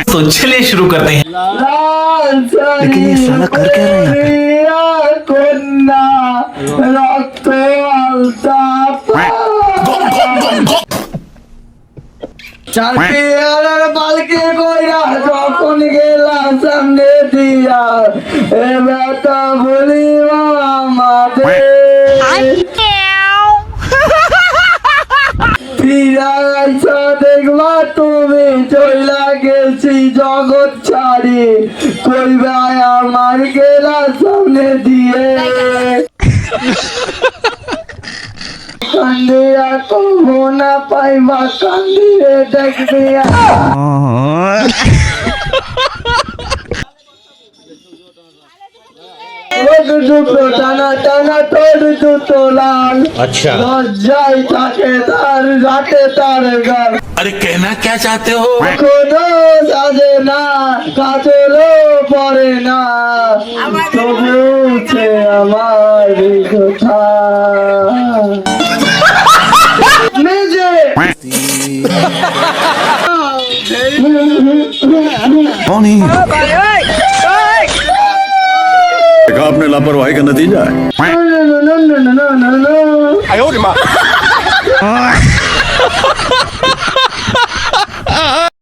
तो चलिए शुरू करते हैं। लेकिन ये साला कर क्या रहा है यहाँ पे? কন্যা রক্ত আলতা চারটি আলার বালকে কইরা যখন গেলাম সামনে দিয়া এ বেটা বলিব আমাদের ফিরাইছা দেখবা তুমি চইলা গেছি জগৎ ছাড়ি কইবা আমার গেলা সামনে দিয়ে কান্দিয়া কবো না পাইবা কান্দিয়ে দেখবি টানা টানা তোর দুটো লাল अच्छा লজ্জায় থাকে তার রাতে তার গাল अरे कहना क्या चाहते हो? কোনো সাজে না কাজলও পড়ে না তবু উঠে আমার কথা নিজে कौन है? देखा आपने लापरवाही का नतीजा है। No, no, no, no, no, no, no.